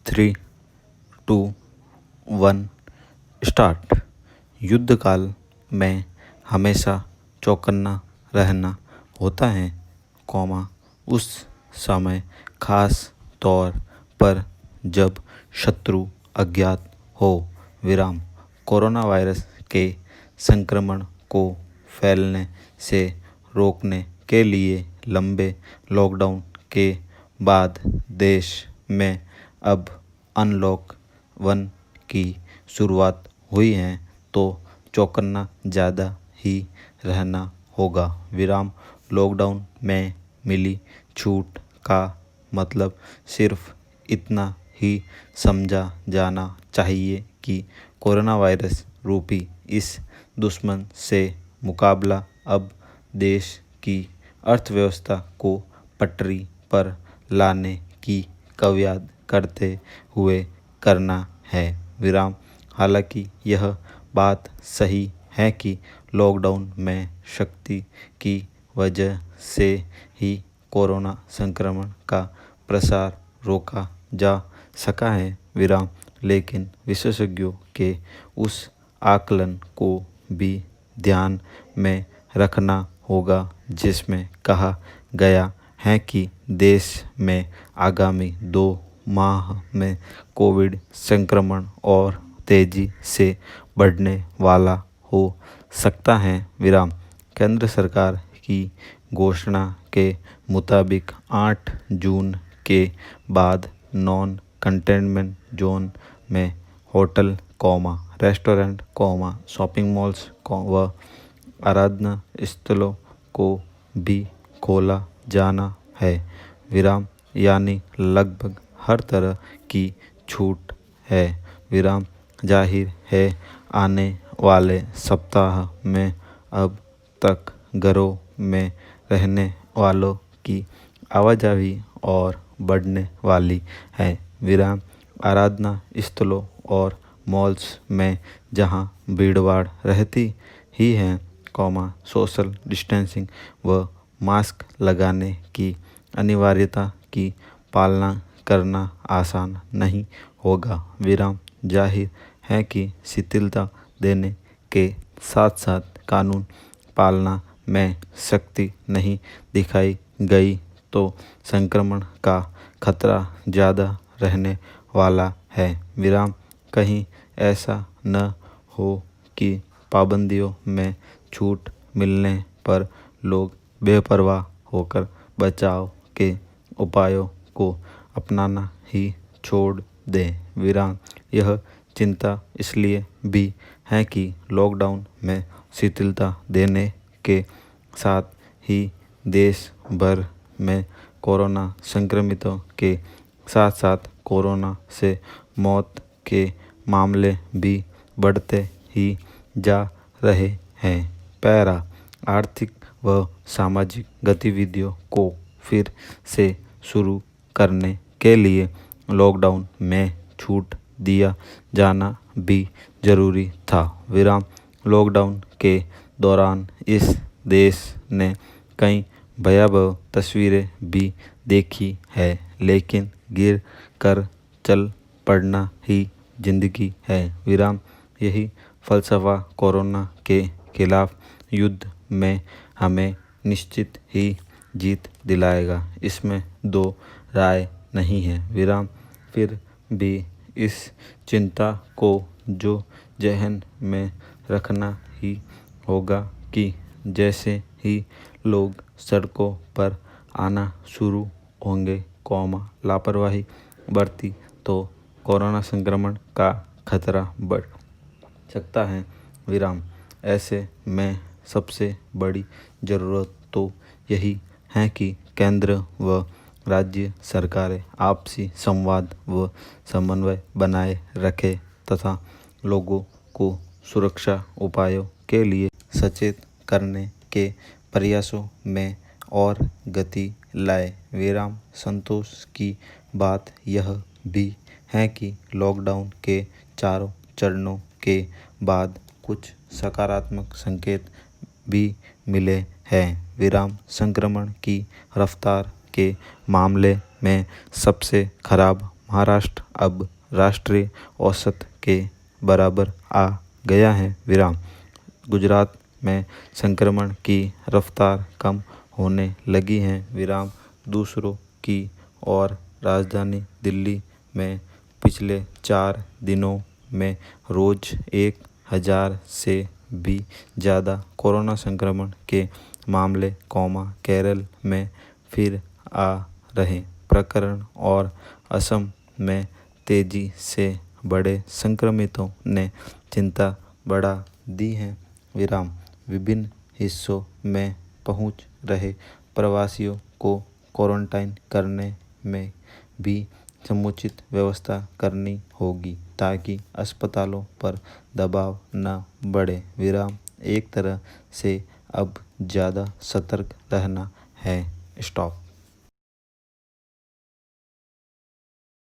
3, 2, 1 start. युद्ध काल में हमेशा चौकन्ना रहना होता है, उस समय खास तौर पर जब शत्रु अज्ञात हो। कोरोना वायरस के संक्रमण को फैलने से रोकने के लिए लंबे लॉकडाउन के बाद देश में अब अनलॉक 1 की शुरुआत हुई है, तो चौकन्ना ज़्यादा ही रहना होगा। लॉकडाउन में मिली छूट का मतलब सिर्फ इतना ही समझा जाना चाहिए कि कोरोना वायरस रूपी इस दुश्मन से मुकाबला अब देश की अर्थव्यवस्था को पटरी पर लाने की कवायद करते हुए करना है। हालांकि यह बात सही है कि लॉकडाउन में शक्ति की वजह से ही कोरोना संक्रमण का प्रसार रोका जा सका है। लेकिन विशेषज्ञों के उस आकलन को भी ध्यान में रखना होगा जिसमें कहा गया है कि देश में आगामी 2 माह में कोविड संक्रमण और तेजी से बढ़ने वाला हो सकता है। केंद्र सरकार की घोषणा के मुताबिक 8 जून के बाद नॉन कंटेनमेंट जोन में होटल, रेस्टोरेंट, शॉपिंग मॉल्स व आराधना स्थलों को भी खोला जाना है। यानी लगभग हर तरह की छूट है। जाहिर है आने वाले सप्ताह में अब तक घरों में रहने वालों की आवाजाही और बढ़ने वाली है। आराधना स्थलों और मॉल्स में जहां भीड़भाड़ रहती ही है, सोशल डिस्टेंसिंग व मास्क लगाने की अनिवार्यता की पालना करना आसान नहीं होगा। जाहिर है कि शिथिलता देने के साथ साथ कानून पालना में सख्ती नहीं दिखाई गई तो संक्रमण का खतरा ज़्यादा रहने वाला है। कहीं ऐसा न हो कि पाबंदियों में छूट मिलने पर लोग बेपरवाह होकर बचाव के उपायों को अपनाना ही छोड़ दें। यह चिंता इसलिए भी है कि लॉकडाउन में शिथिलता देने के साथ ही देश भर में कोरोना संक्रमितों के साथ साथ कोरोना से मौत के मामले भी बढ़ते ही जा रहे हैं। आर्थिक व सामाजिक गतिविधियों को फिर से शुरू करने के लिए लॉकडाउन में छूट दिया जाना भी जरूरी था। लॉकडाउन के दौरान इस देश ने कई भयावह तस्वीरें भी देखी है, लेकिन गिर कर चल पड़ना ही जिंदगी है। यही फलसफा कोरोना के खिलाफ युद्ध में हमें निश्चित ही जीत दिलाएगा, इसमें दो राय नहीं है। फिर भी इस चिंता को जो जहन में रखना ही होगा कि जैसे ही लोग सड़कों पर आना शुरू होंगे, लापरवाही बरती तो कोरोना संक्रमण का खतरा बढ़ सकता है। ऐसे में सबसे बड़ी ज़रूरत तो यही है कि केंद्र व राज्य सरकारें आपसी संवाद व समन्वय बनाए रखें तथा लोगों को सुरक्षा उपायों के लिए सचेत करने के प्रयासों में और गति लाए। संतोष की बात यह भी है कि लॉकडाउन के 4 चरणों के बाद कुछ सकारात्मक संकेत भी मिले हैं। संक्रमण की रफ्तार के मामले में सबसे खराब महाराष्ट्र अब राष्ट्रीय औसत के बराबर आ गया है विराम। गुजरात में संक्रमण की रफ्तार कम होने लगी है विराम। दूसरों की और राजधानी दिल्ली में पिछले 4 दिनों में रोज़ 1000 से भी ज़्यादा कोरोना संक्रमण के मामले, केरल में फिर आ रहे प्रकरण और असम में तेजी से बढ़े संक्रमितों ने चिंता बढ़ा दी है विराम। विभिन्न हिस्सों में पहुंच रहे प्रवासियों को क्वारंटाइन करने में भी समुचित व्यवस्था करनी होगी ताकि अस्पतालों पर दबाव न बढ़े विराम। एक तरह से अब ज़्यादा सतर्क रहना है। स्टॉप।